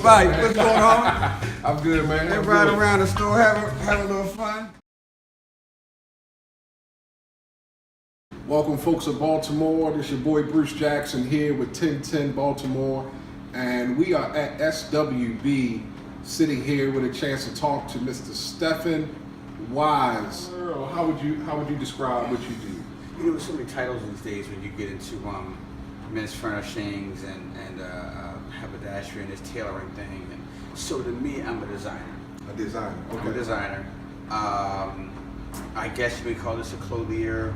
Mike, what's going on? I'm good, man. They ride around the store, have a little fun. Welcome, folks of Baltimore. This is your boy Bruce Jackson here with 1010 Baltimore, and we are at SWB, sitting here with a chance to talk to Mr. Stephen Wise. Earl, how would you describe what you do? You know, there's so many titles these days when you get into men's furnishings and haberdashery and this tailoring thing. And so to me, I'm a designer. A designer. Okay. I'm a designer. I guess you may call this a clothier,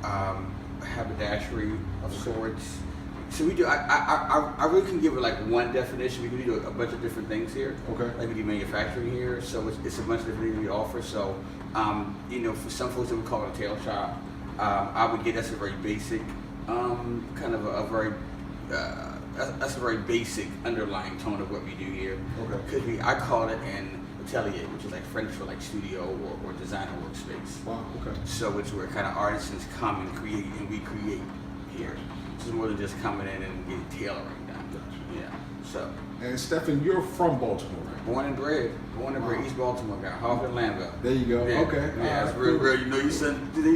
haberdashery of sorts. So we do. I really can give it like one definition. We do a bunch of different things here. Okay. Like we do manufacturing here, so it's a bunch of different things we offer. So you know, for some folks, they would call it a tailor shop. I would get that's a very basic, kind of that's a very basic underlying tone of what we do here. Okay. Because I call it an atelier, which is like French for like studio or designer workspace. Wow. Okay. So it's where kind of artisans come and create, and we create here. So it's more than just coming in and getting tailoring done. Gotcha. Yeah. So. And Stephen, you're from Baltimore, right? Born and bred, East Baltimore guy, Harvard Lambert. There you go. Yeah. Okay. Yeah, it's real. You know, you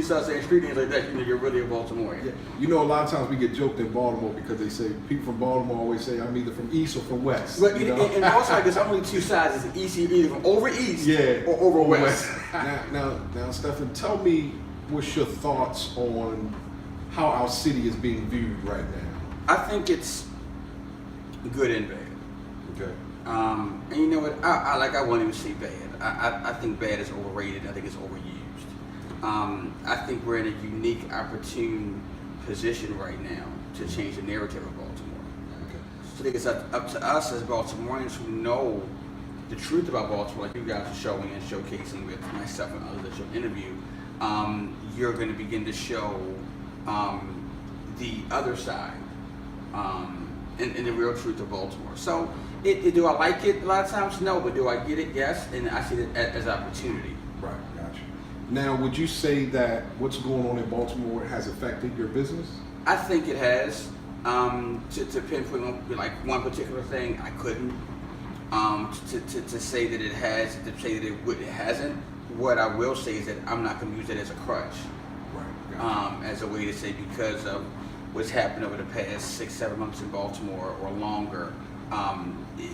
start saying street names like that, you know, you're really a Baltimorean. Yeah. You know, a lot of times we get joked in Baltimore because they say people from Baltimore always say I'm either from East or from West. But you know? and also like there's only two sides. It's east, either from over east, yeah, or over west. now, Stephen, tell me what's your thoughts on how our city is being viewed right now? I think it's good and bad. Okay. And you know what? I won't even say bad. I think bad is overrated. I think it's overused. I think we're in a unique, opportune position right now to change the narrative of Baltimore. Okay. So I think it's up to us as Baltimoreans who know the truth about Baltimore, like you guys are showing and showcasing with myself and others that you'll interview. You're going to begin to show the other side and the real truth of Baltimore. So, do I like it a lot of times? No, but do I get it? Yes, and I see it as opportunity. Right, gotcha. Now, would you say that what's going on in Baltimore has affected your business? I think it has. To pinpoint like one particular thing, I couldn't. To say that it has, to say that it hasn't. What I will say is that I'm not going to use it as a crutch. Right. Gotcha. As a way to say because of what's happened over the past 6-7 months in Baltimore or longer.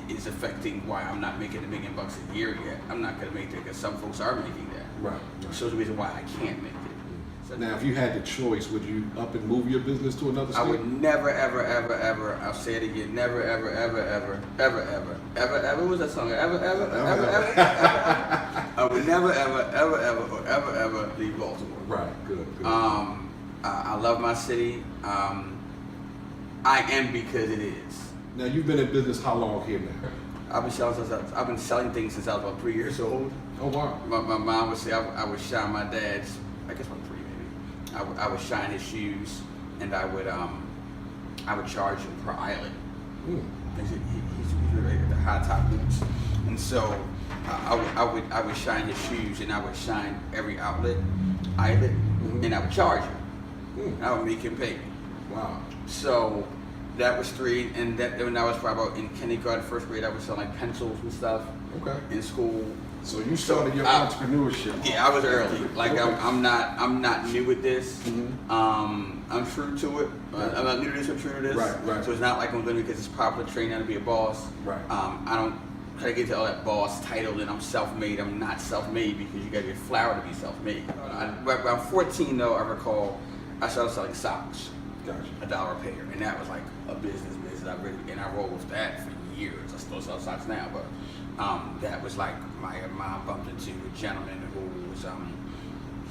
Is affecting why I'm not making $1 million a year yet. I'm not going to make that because some folks are making that. Right. So it's the reason why I can't make it. So now, if you had the choice, would you up and move your business to another state? I would never, ever, I'll say it again, never, ever, what was that song? Ever. I would never, ever leave Baltimore. Right, good. I love my city. I am because it is. Now, you've been in business how long here now? I've been selling things since I was about 3 years old. Oh, wow. My mom would say I would shine my dad's, I guess about 3 maybe. I would shine his shoes, and I would charge him per eyelet. He's really at the high top boots, and so I would shine his shoes, and I would shine every eyelet, and I would charge him. I would make him pay me. Wow. So. That was 3, and when I was probably about in kindergarten, 1st grade, I was selling like pencils and stuff. Okay. In school. So you started your entrepreneurship. Yeah, I was early. Like okay. I'm not new at this. Mm-hmm. I'm true to it. I'm not new to this. I'm true to this. Right. So it's not like I'm doing it because it's popular training now to be a boss. Right. I don't try to get to all that boss title and I'm self-made. I'm not self-made because you got to be a flower to be self-made. Around 14 though, I recall I started selling socks. Gotcha. $1 a pair, and that was like a business. I rolled with that for years. I still sell socks now, but that was like my mom bumped into a gentleman who was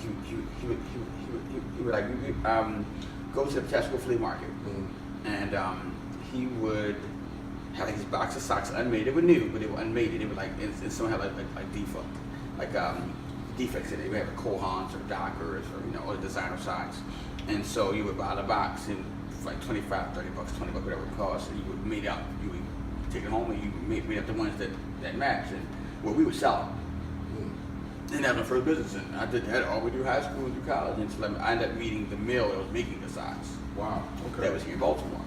he would like go to the Tesco flea market, and he would have like his box of socks unmade. They were new, but they were unmade. They were like and some had like defects in it. You would have Kohans or Dockers or or designer socks. And so you would buy the box and for like $25, $30, $20, whatever it cost, and you would you would take it home and you would made up the ones that matched and we would sell them. And that was my first business, and I did that all the way through high school and through college, and so I ended up meeting the mill that was making the socks. Wow. Okay. That was here in Baltimore.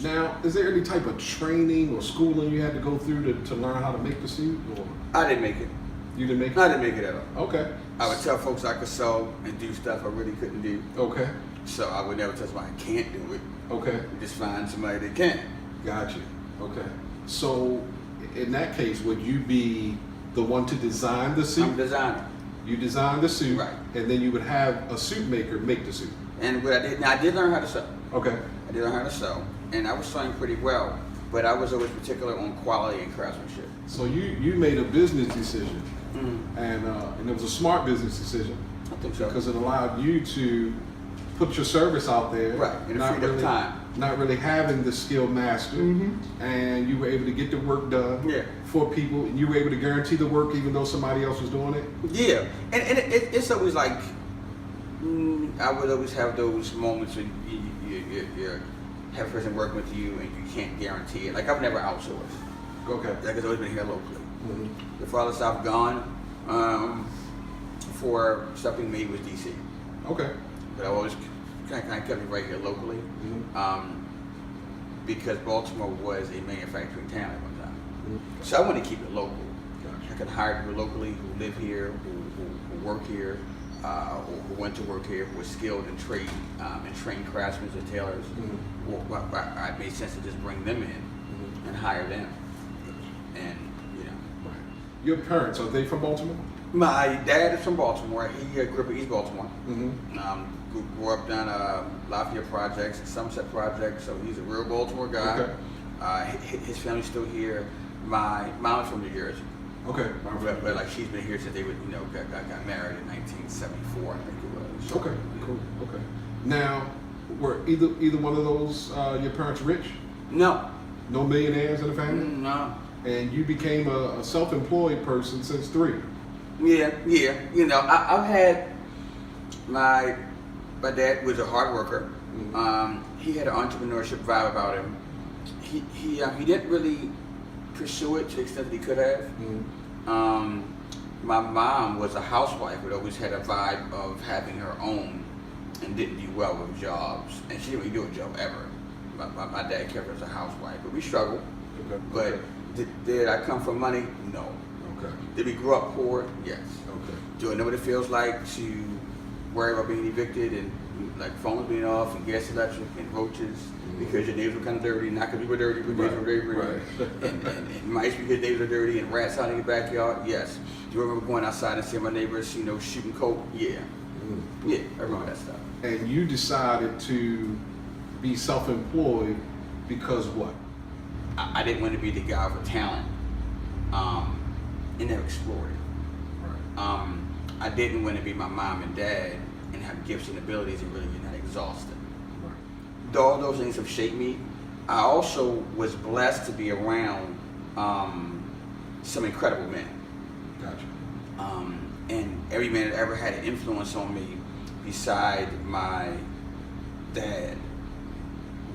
Now, is there any type of training or schooling you had to go through to learn how to make the suit? Or I didn't make it. you didn't make it? I didn't make it at all. Okay. I would tell folks I could sew and do stuff I really couldn't do. Okay. So I would never tell somebody I can't do it. Okay. Just find somebody that can. Gotcha. Okay. So, in that case, would you be the one to design the suit? I'm a designer. You design the suit, Right. and then you would have a suit maker make the suit. And what I did, now I did learn how to sew. Okay. I did learn how to sew, and I was sewing pretty well, but I was always particular on quality and craftsmanship. So you made a business decision, Mm-hmm. and it was a smart business decision I think so. because it allowed you to put your service out there, Right, and it freed up time. not really having the skilled master, and you were able to get the work done Yeah. for people, and you were able to guarantee the work even though somebody else was doing it. Yeah, and it's always like, I would always have those moments when you have a person working with you and you can't guarantee it. Like I've never outsourced. Okay. Like it's always been here locally. Mm-hmm. The farthest I've gone for stuff being made was DC, Okay. but I always kind of kept it right here locally because Baltimore was a manufacturing town at one time. So I want to keep it local. Gotcha. I can hire people locally who live here, who work here, or who went to work here, who are skilled in trade and trained craftsmen or tailors. Well, it made sense to just bring them in and hire them. And Right. Your parents, are they from Baltimore? my dad is from Baltimore. He grew up in East Baltimore. Mm-hmm. Grew up down Lafayette projects, Somerset projects. So he's a real Baltimore guy. Okay. His family's still here. My mom's from New Jersey. Okay. But like she's been here since they would, got married in 1974, I think it was. So, Okay. Cool. Okay. Now, were either one of those your parents rich? No. No millionaires in the family? No. And you became a self-employed person since 3. Yeah. I've had my dad was a hard worker. He had an entrepreneurship vibe about him. He didn't really pursue it to the extent that he could have. My mom was a housewife, but always had a vibe of having her own and didn't do well with jobs. And she didn't really do a job ever. My dad kept her as a housewife, but we struggled. Okay. But did I come from money? No. Okay. Did we grow up poor? Yes. Okay. Do I know what it feels like to worry about being evicted and like phones being off and gas, electric, and roaches because your neighbors were kind of dirty, not because we were dirty, but neighbors were dirty, Right. and mice because neighbors are dirty and rats out in your backyard? Yes. Do you remember going outside and seeing my neighbors, shooting coke? Yeah. Yeah, I remember that stuff. And you decided to be self-employed because what? I didn't want to be the guy for talent and never explored it. Right. I didn't want to be my mom and dad and have gifts and abilities and really be not exhausted. Right. Though all those things have shaped me, I also was blessed to be around some incredible men. Gotcha. And every man that ever had an influence on me beside my dad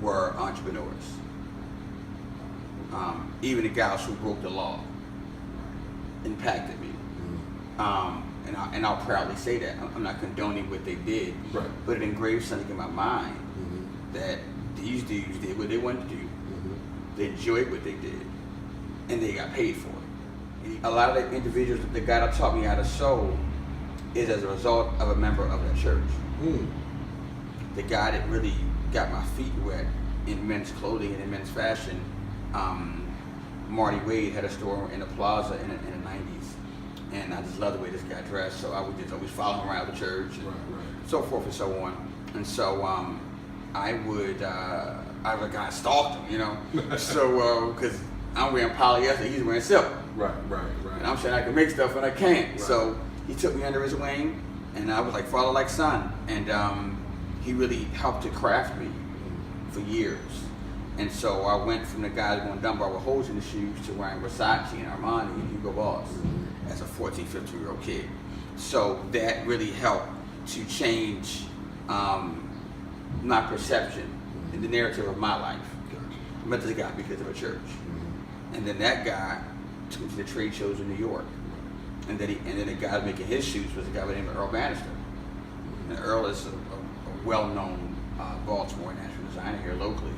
were entrepreneurs. Even the guys who broke the law impacted me. And I'll proudly say that. I'm not condoning what they did, Right. but it engraved something in my mind that these dudes did what they wanted to do. They enjoyed what they did, and they got paid for it. A lot of the individuals, the guy that taught me how to sew is as a result of a member of that church. The guy that really got my feet wet in men's clothing and in men's fashion, Marty Wade had a store in the plaza in the 90s. And I just loved the way this guy dressed, so I would just always follow him around the church, and so forth and so on. And so I was a guy stalked him, so because I'm wearing polyester, he's wearing silk. Right. And I'm saying I can make stuff and I can't. Right. So he took me under his wing, and I was like father, like son. And he really helped to craft me for years. And so I went from the guy going Dunbar with holes in the shoes to wearing Versace and Armani and Hugo Boss as a 14, 15-year-old kid. So that really helped to change my perception and the narrative of my life. I met this guy because of a church. And then that guy took me to the trade shows in New York. And then the guy making his shoes was a guy by the name of Earl Bannister. And Earl is a well-known Baltimore national designer here locally.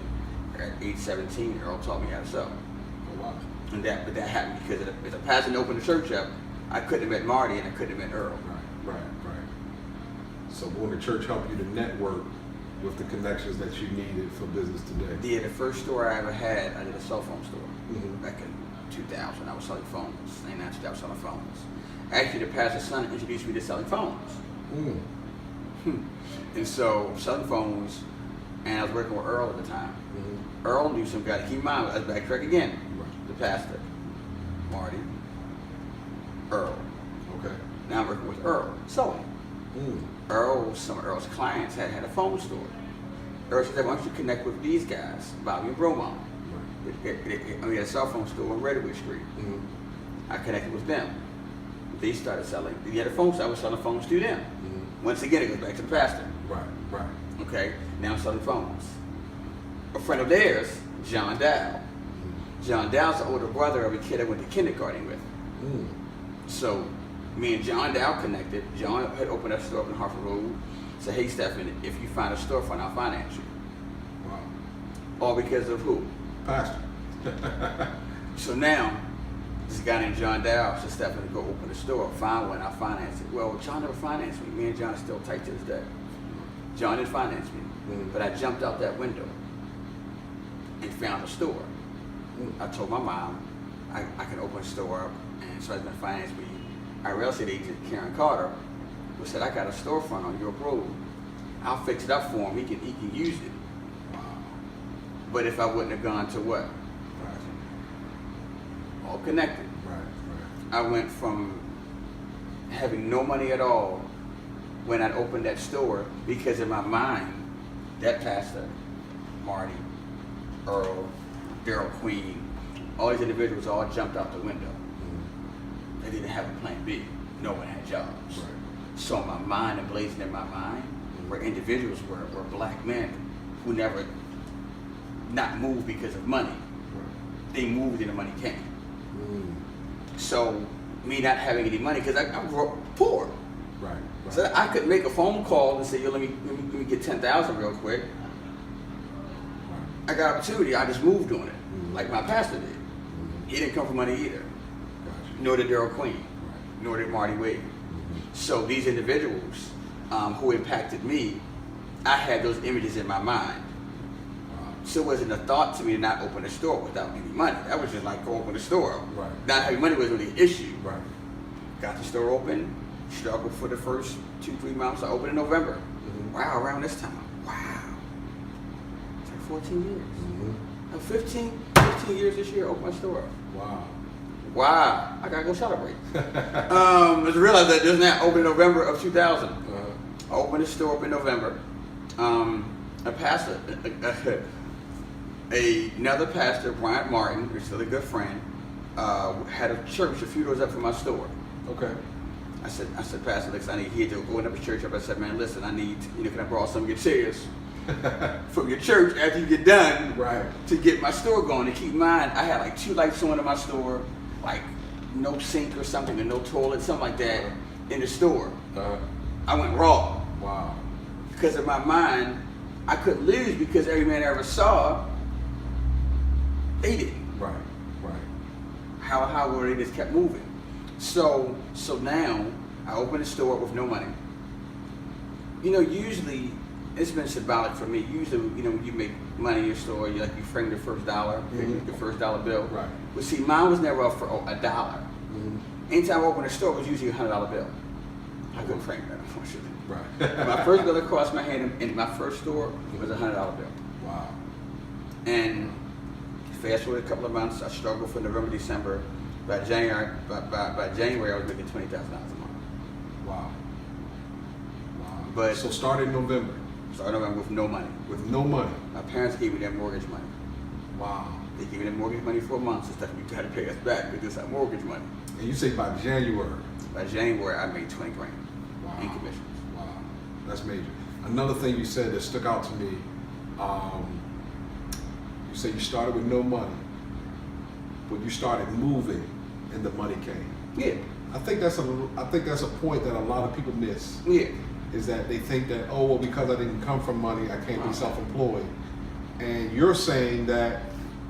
at age 17, Earl taught me how to sew. Oh, wow. But that happened because if a pastor opened the church up, I couldn't have met Marty and I couldn't have met Earl. Right. So when the church helped you to network with the connections that you needed for business today. Yeah, the first store I ever had, I did a cell phone store Mhm. back in 2000. I was selling phones. In 1990, I was selling phones. Actually, the pastor's son introduced me to selling phones. And so, selling phones, and I was working with Earl at the time. Mm-hmm. Earl knew some guy. Keep in mind, I was backtrack again. Right. The pastor, Marty, Earl. Okay. Now I'm working with Earl, sewing. Some of Earl's clients had a phone store. Earl said, why don't you connect with these guys, Bobby and Bromont? We had a cell phone store on Redwood Street. Mm-hmm. I connected with them. They started selling. They had a phone store. I was selling phones to them. Mm-hmm. Once again, it goes back to the pastor. Right. Okay, now I'm selling phones. A friend of theirs, John Dow. John Dow's the older brother of a kid I went to kindergarten with. So me and John Dow connected. John had opened up a store up in Hartford Road. Said, hey Stephen, if you find a storefront, I'll finance you. Wow. All because of who? Pastor. So now, this guy named John Dow said, Stephen, go open a store, find one, I'll finance it. Well, John never financed me. Me and John are still tight to this day. John didn't finance me, but I jumped out that window and found a store. I told my mom I can open a store up, and so I was going to finance me. Our real estate agent, Karen Carter, who said, I got a storefront on York Road. I'll fix it up for him. He can use it. Wow. But if I wouldn't have gone to what? All connected. Right. I went from having no money at all when I opened that store because in my mind, that pastor, Marty, Earl, Daryl Queen, all these individuals all jumped out the window. They didn't have a plan B. No one had jobs. Right. So my mind, and blazing in my mind, where individuals were black men who never not moved because of money. They moved and the money came. So me not having any money, because I grew up poor. Right. So I could make a phone call and say, yo, let me get 10,000 real quick. I got opportunity, I just moved on it, like my pastor did. He didn't come from money either. Nor did Daryl Queen, nor did Marty Wade. So these individuals who impacted me, I had those images in my mind. So it wasn't a thought to me to not open a store without any money. That was just like go open a store. Right. Not having money was really an issue. Right. Got the store open, struggled for the first 2-3 months. I opened in November. Wow, around this time. Wow. It's like 14 years. 15 years this year, opened my store. Wow, I gotta go celebrate. Just realized that just now, opened in November of 2000. I opened the store up in November. A pastor, another pastor, Bryant Martin, who's still a good friend, had a church a few doors up from my store. Okay. I said, Pastor, listen, I need here to go up a church up. I said, man, listen, I need, can I borrow some of your chairs from your church after you get done to get my store going? And keep in mind, I had like 2 lights on in my store, like no sink or something, or no toilet, something like that in the store. I went raw. Wow. Because in my mind, I couldn't lose because every man I ever saw, they didn't. Right. How were they just kept moving? So now I open a store with no money. Usually it's been symbolic for me. Usually, when you make money in your store, you frame the first dollar, the first dollar bill. Right. But see, mine was never up for a dollar. Anytime I opened a store, it was usually a $100 bill. I couldn't frame that, unfortunately. Right. My first bill that crossed my hand in my first store was a $100 bill. Wow. And fast forward a couple of months, I struggled for November, December. By January, I was making $20,000 a month. Wow. But so started in November. Started November with no money. With no money. My parents gave me their mortgage money. Wow. They gave me their mortgage money for months and stuff. You got to pay us back because this is our mortgage money. And you say by January. By January, I made $20,000 in commissions. Wow. That's major. Another thing you said that stuck out to me. You say you started with no money, but you started moving, and the money came. Yeah. I think that's a point that a lot of people miss. Yeah. Is that they think that, oh, well, because I didn't come from money, I can't be self-employed. And you're saying that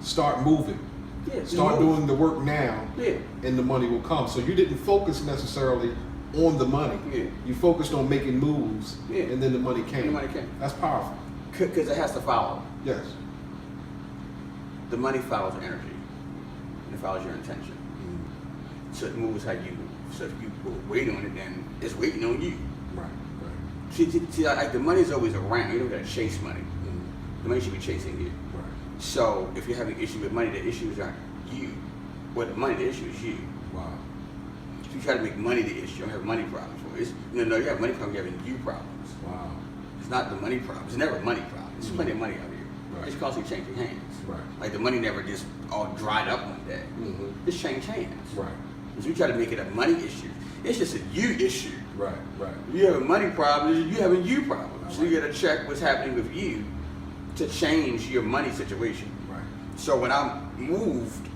start moving. Yeah, Start doing the work now, Yeah. and the money will come. So you didn't focus necessarily on the money. Yeah. You focused on making moves, Yeah. and then the money came. The money came. That's powerful. Because it has to follow. Yes. The money follows energy. And it follows your intention. Mm-hmm. So it moves how you move. So if you wait on it, then it's waiting on you. Right. See, like the money's always around. You don't gotta chase money. Mm-hmm. The money should be chasing you. Right. So if you're having issue with money, the issues aren't you. Well, the money, the issue is you. Wow. So you try to make money the issue. You don't have money problems. No, you have money problems. You're having you problems. Wow. It's not the money problem. It's never a money problem. There's plenty of money out here. Right. It's constantly changing hands. Right. Like the money never just all dried up one day. Mm-hmm. It's changed hands. Right. So you try to make it a money issue. It's just a you issue. Right. You have a money problem. You having you problems. So you Right. got to check what's happening with you to change your money situation. Right. So when I moved,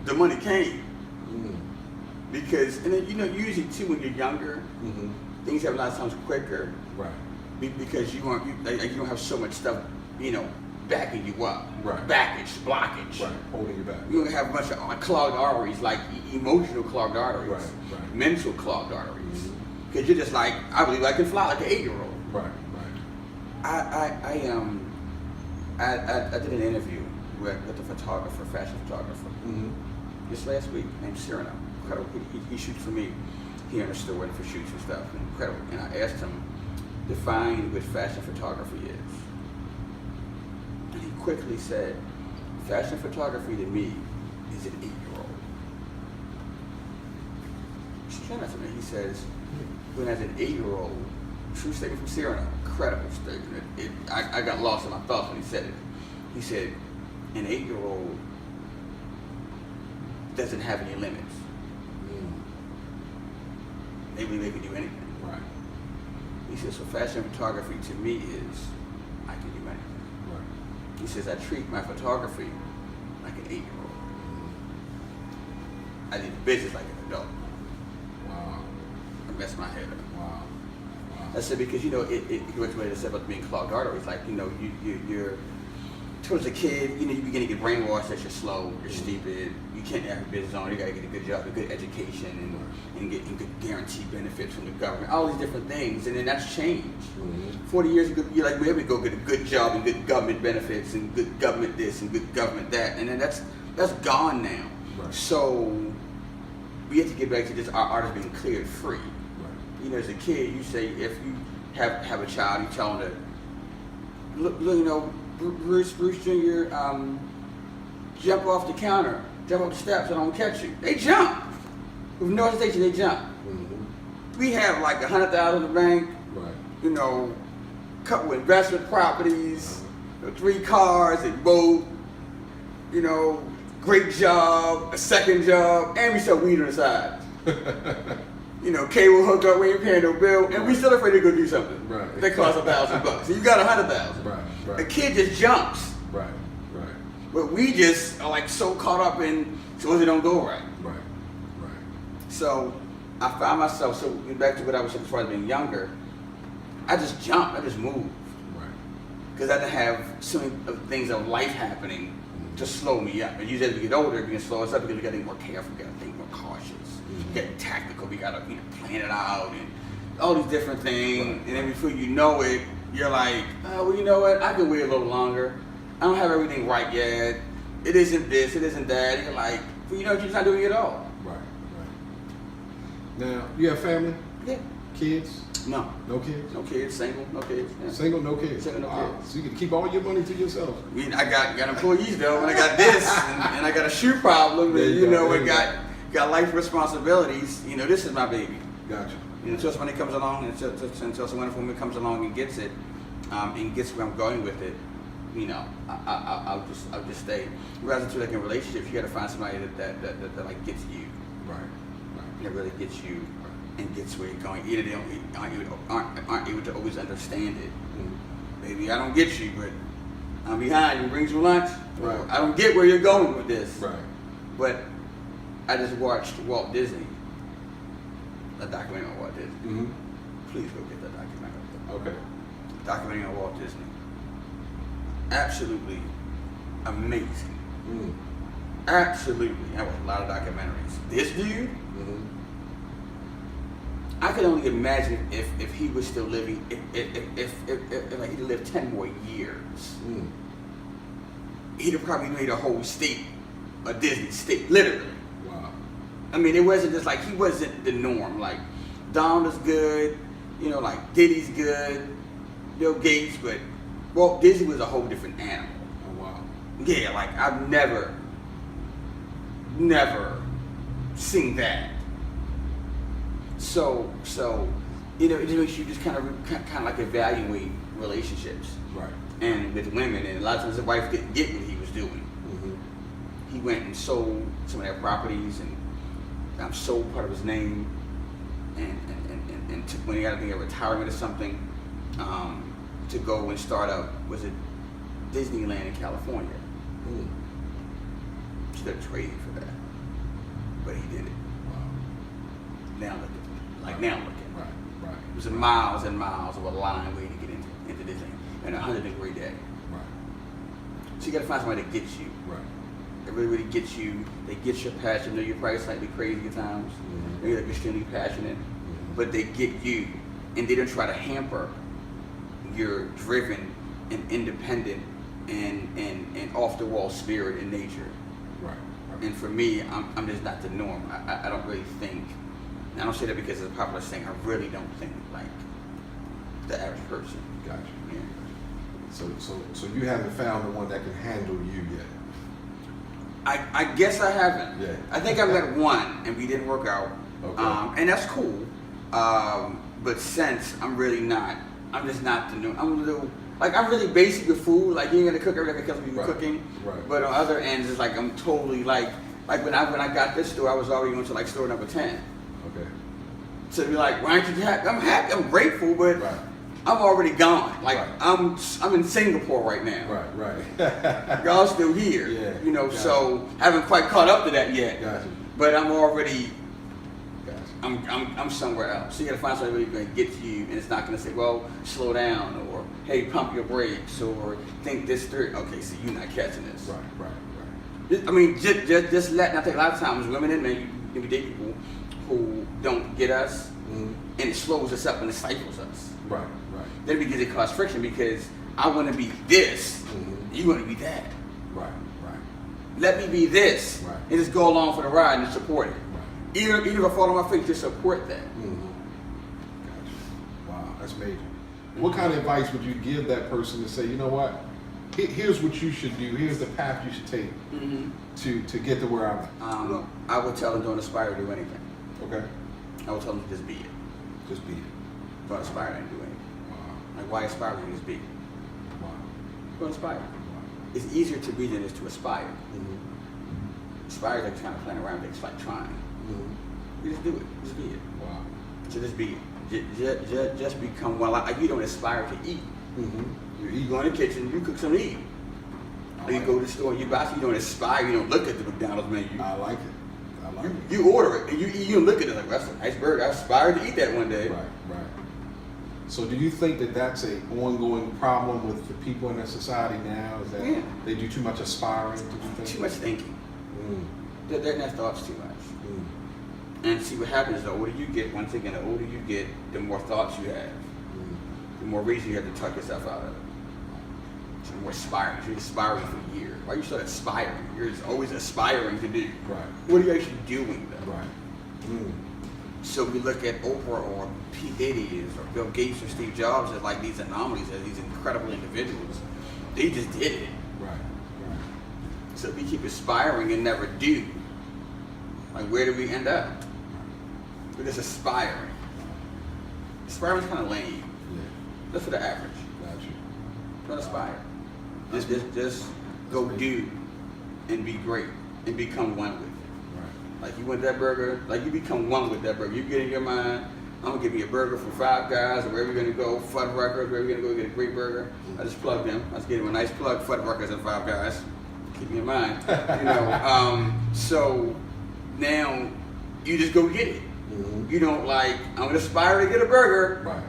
the money came. Mm-hmm. Because, and then, usually too when you're younger, Mm-hmm. things have a lot of times quicker Right. because you don't have so much stuff, backing you up. Right. Blockage. Right. Holding you back. You don't have a bunch of clogged arteries, like emotional clogged arteries, Right. mental clogged arteries. Mhm. Because you're just like, I believe I can fly like an 8-year-old. Right. I did an interview with a photographer, fashion photographer, Mm-hmm. this last week named Cyrano. Incredible. He shoots for me here in the store for shoots and stuff. Incredible. And I asked him, define what fashion photography is. And he quickly said, fashion photography to me is an 8-year-old. Explain that to me. He says, when as an 8-year-old, true statement from Cyrano, incredible statement. I got lost in my thoughts when he said it. He said, an 8-year-old doesn't have any limits. They believe they can do anything. Right. He says, so fashion photography to me is, I can do anything. Right. He says, I treat my photography like an 8-year-old. I did business like an adult. Wow. I messed my head up. Wow. I said, because, it goes away to say about being clogged arteries. Like, you're towards a kid, you begin to get brainwashed that you're slow, you're stupid, you can't have a business owner, you gotta get a good job, a good education, and get good guaranteed benefits from the government, all these different things, and then that's changed. Mm-hmm. 40 years ago, you're like, maybe go get a good job and good government benefits and good government this and good government that, and then that's gone now. Right. So we have to get back to just our artists being cleared free. Right. As a kid, you say, if you have a child, you tell them to, look, Bruce Jr., jump off the counter, jump up the steps, I don't catch you. They jump. With no hesitation, they jump. Mm-hmm. We have like $100,000 in the bank, Right. couple investment properties, 3 cars, a boat, great job, a second job, and we sell weed on the side. Cable hookup, we ain't paying no bill, and we still afraid to go do something. Right. That costs $1,000. So you got $100,000. Right. The kid just jumps, Right. but we just are like so caught up in so it don't go right. Right. So I found myself, so back to what I was saying as far as being younger, I just jumped, I just moved. Right. Because I didn't have so many things of life happening to slow me up. And usually as we get older, we can slow us up because we got to be more careful, we got to think more cautious. Mm-hmm. Get tactical, we got to plan it out and all these different things. Right. And then before you know it, you're like, oh, well, you know what? I can wait a little longer. I don't have everything right yet. It isn't this, it isn't that. And you're like, well, you're just not doing it all. Right. Now, you have family? Yeah. Kids? No. No kids? No kids, single, no kids. Yeah. Single, no kids? Single, no Wow. kids. So you can keep all your money to yourself? I mean, I got employees though, and I got this, and I got a shoe problem, There and you go, and got life responsibilities. This is my baby. Gotcha. Until somebody comes along, until some wonderful woman comes along and gets it, and gets where I'm going with it, I'll just stay. Whereas like in relationships, you got to find somebody that like gets you. Right. That really gets you and gets where you're going. Either they aren't able to always understand it. Mm-hmm. Maybe I don't get you, but I'm behind you. Bring some lunch. Right. I don't get where you're going with this. Right. But I just watched Walt Disney, a documentary on Walt Disney. Mm-hmm. Please go get that documentary. Okay. Documentary on Walt Disney. absolutely amazing. Mm. Absolutely. I watched a lot of documentaries. This dude, Mm-hmm. I could only imagine if he was still living, if like he'd lived 10 more years, Mm. he'd have probably made a whole state, a Disney state, literally. Wow. I mean, it wasn't just like, he wasn't the norm. Like, Donald's good, like Diddy's good, Bill Gates, but Walt Disney was a whole different animal. Oh, wow. Yeah, like I've never seen that. So it makes you just kind of like evaluate relationships. Right. And with women, and a lot of times the wife didn't get what he was doing. Mm-hmm. He went and sold some of their properties and sold part of his name, and took money out of a retirement or something, to go and start up, was it Disneyland in California? Mm. Should have traded for that, but he did it. Wow. Now look at, like now look at. Right. Right. It was miles and miles of a line waiting to get into Disney, and a 100-degree day. Right. So you got to find somebody that gets you. Right. That really gets you. They get your passion. Know you're probably slightly crazy at times. Mm-hmm. Maybe they're extremely passionate, Mm-hmm. but they get you, and they don't try to hamper your driven and independent and off the wall spirit and nature. Right. Right. And for me, I'm just not the norm. I don't really think. I don't say that because it's a popular saying. I really don't think like the average person. Gotcha. Yeah. So you haven't found the one that can handle you yet. I guess I haven't. Yeah. I think I met one and we didn't work out. Okay. And that's cool. But since I'm really not, I'm just not the new. I'm a little, like, I'm really basic with food. Like, you ain't gonna cook everything because we Right. cooking. Right. But on other ends, it's like I'm totally like when I got this store, I was already going to like store number 10. Okay. So be like, why aren't you happy? I'm happy. I'm grateful, but Right. I'm already gone. Like Right. I'm in Singapore right now. Right. Right. Y'all still here. Yeah. Gotcha. So haven't quite caught up to that yet. Gotcha. But I'm already, Gotcha. I'm somewhere else. So you gotta find somebody really gonna get to you, and it's not gonna say, well, slow down, or hey, pump your brakes, or think this through. Okay, so you're not catching this. Right. Right. I mean, just let. I think a lot of times women and men, you date people who don't get us, Mm-hmm. and it slows us up and it stifles us. Right. Right. Then it begins to cause friction because I want to be this, Mhm. you want to be that. Right. Right. Let me be this, Right. and just go along for the ride and support it. Right. Even if I fall on my face, just support that. Mm-hmm. Gotcha. Wow, that's major. What kind of advice would you give that person to say, you know what? Here's what you should do. Here's the path you should take to get to where I'm at. I would tell them don't aspire to do anything. Okay. I would tell them just be it. Just be it. Don't aspire to do anything. Wow. Like, why aspire when you just be? Wow. Don't aspire. Wow. It's easier to be than it is to aspire. Mm-hmm. Aspire is like kind of playing around. It's like trying. Mm-hmm. You just do it. Just be it. Wow. So just be it. Just become one. Like you don't aspire to eat. Mm-hmm. You go in the kitchen, you cook something to eat. Or you go to the store and you buy something, you don't aspire, you don't look at the McDonald's menu. I like it. I like it. You order it and you look at it like, that's a nice burger. I aspire to eat that one day. Right, right. So do you think that that's an ongoing problem with the people in our society now? Is that Yeah. they do too much aspiring? Do you think? Too much thinking. Mm, They're in their thoughts too much. mm, And see what happens, the older you get, once again, the older you get, the more thoughts you have. mm. The more reason you have to tuck yourself out of it. So the more aspiring. You're aspiring for years. Why you start aspiring? You're always aspiring to do. Right, What are you actually doing though? right. Mm, So we look at Oprah or P. Diddy's or Bill Gates or Steve Jobs as like these anomalies, as these incredible individuals. They just did it. right, right. So if we keep aspiring and never do, like where do we end up? We're just aspiring. Aspiring's kind of lame. Yeah, That's for the average. got you. Don't aspire. Just go do and be great and become one with it. Right. Like you want that burger, like you become one with that burger. You get in your mind, I'm gonna give me a burger from Five Guys or wherever you're gonna go, Fuddruckers, wherever you're gonna go get a great burger. I just plugged them. I just gave them a nice plug, Fuddruckers and Five Guys. Keep me in mind. So now you just go get it. Mm-hmm. You don't like, I'm gonna aspire to get a burger. Right,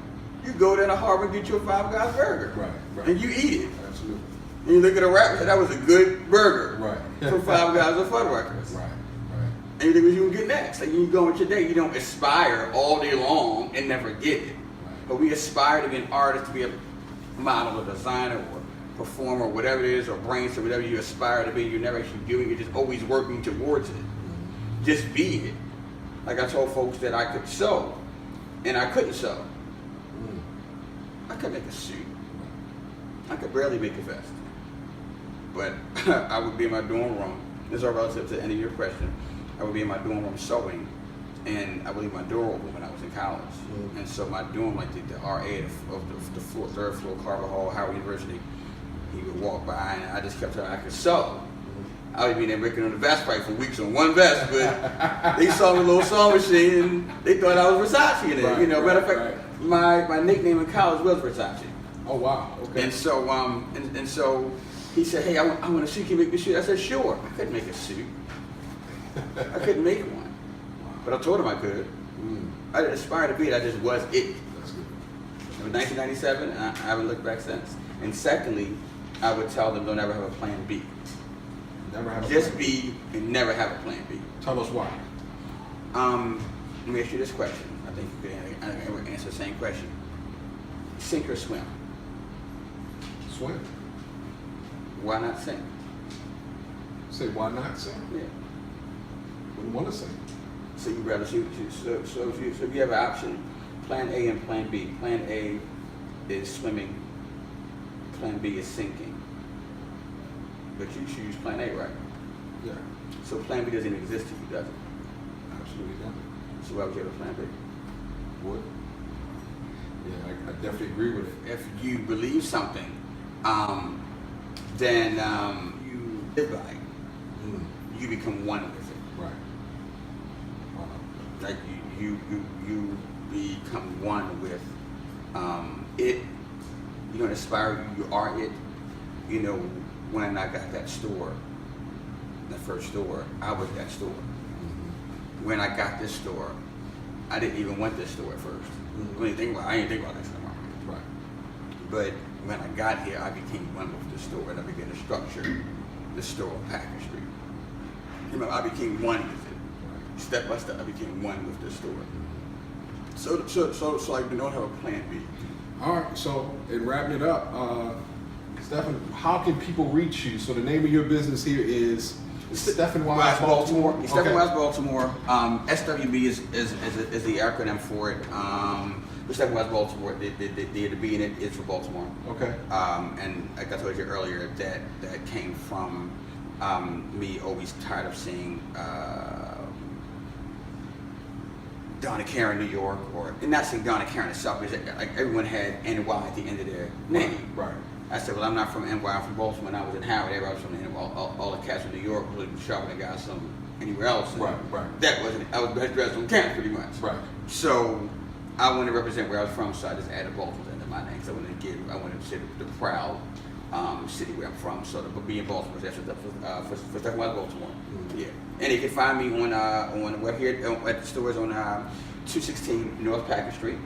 You go down to Harvard and get you a Five Guys burger. right, right. And you eat it. Absolutely. And you look at a rapper, say that was a good burger. Right. From Five Guys of Fun Records. Right. And you think what you can get next. Like you go with your day, you don't aspire all day long and never get it. Right. But we aspire to be an artist, to be a model, or designer, or performer, whatever it is, or brainstorm, whatever you aspire to be. You're never actually doing it, you're just always working towards it. Just be it. Like I told folks that I could sew, and I couldn't sew. I could make a suit. I could barely make a vest. But I would be in my dorm room. This is all relative to any of your question. I would be in my dorm room sewing, and I would leave my door open when I was in college. And so my dorm, like the RA of the floor, third floor, Carver Hall, Howard University, he would walk by, and I just kept telling him I could sew. I would be there working on the vest probably for weeks on one vest, but they saw the little sewing machine, and they thought I was Versace in it. Right, matter of fact, my nickname in college was Versace. Oh wow. Okay. And so and so he said, "Hey, I want a suit. Can you make me a suit?" I said, "Sure." I couldn't make a suit. I couldn't make one, but I told him I could. I didn't aspire to be it. I just was it. That's good. It was 1997, and I haven't looked back since. And secondly, I would tell them don't ever have a plan B. Never have a Just plan. be and never have a plan B. Tell us why. Let me ask you this question. I think you could answer the same question. Sink or swim? Swim. Why not sink? Say why not sing? Yeah. Wouldn't want to sing. So you rather so if you have an option, plan A and plan B. Plan A is swimming. Plan B is sinking. But you choose plan A, right? Yeah. So plan B doesn't exist if you doesn't. Absolutely not. So why would you have a plan B? Would. Yeah, I definitely agree with it. If you believe something, then you live by it. You become one with it. Right. Like you become one with it. You don't aspire. You are it. You know, when I got that store, the first store, I was that store. When I got this store, I didn't even want this store at first. I didn't think about this no more. Right. But when I got here, I became one with the store, and I began to structure the store on Packer Street. You know, I became one with it. Step by step, I became one with the store. So I don't have a plan B. All right. So in wrapping it up, Stephen, how can people reach you? So the name of your business here is Stephen Wise Baltimore. Stephen Wise Baltimore. SWB is the acronym for it. Stephen Wise Baltimore. The B in it is for Baltimore. Okay. And like I told you earlier, that came from me always tired of seeing Donna Karen, New York, and not saying Donna Karen itself, because like everyone had NY at the end of their name. Right. I said, well, I'm not from NY, I'm from Baltimore. When I was in Howard, everybody was from all the cats in New York was sharper than guys from anywhere else. Right. I was best dressed on campus pretty much. Right. So I wanted to represent where I was from, so I just added Baltimore into my name. So I wanted to say the proud city where I'm from. So to be in Baltimore, that's for Stephen Wise Baltimore. Yeah. And you can find me on we're here at the stores on 216 North Packer Street.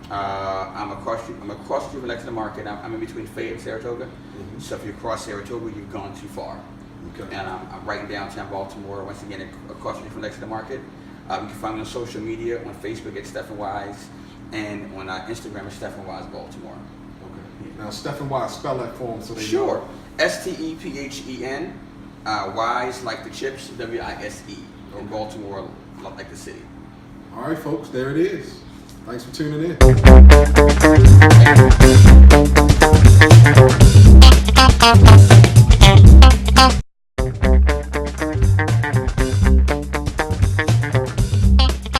I'm across the street from Lexington Market. I'm in between Fayette and Saratoga. So if you cross Saratoga, you've gone too far. Okay. And I'm right in downtown Baltimore. Once again, across the street from Lexington Market. You can find me on social media on Facebook at Stephen Wise, and on Instagram at Stephen Wise Baltimore. Okay. Now Stephen Wise, spell that for them so they Sure. know. STEPHEN. Wise like the chips. WISE. In Baltimore, like the city. All right, folks. There it is. Thanks for tuning in.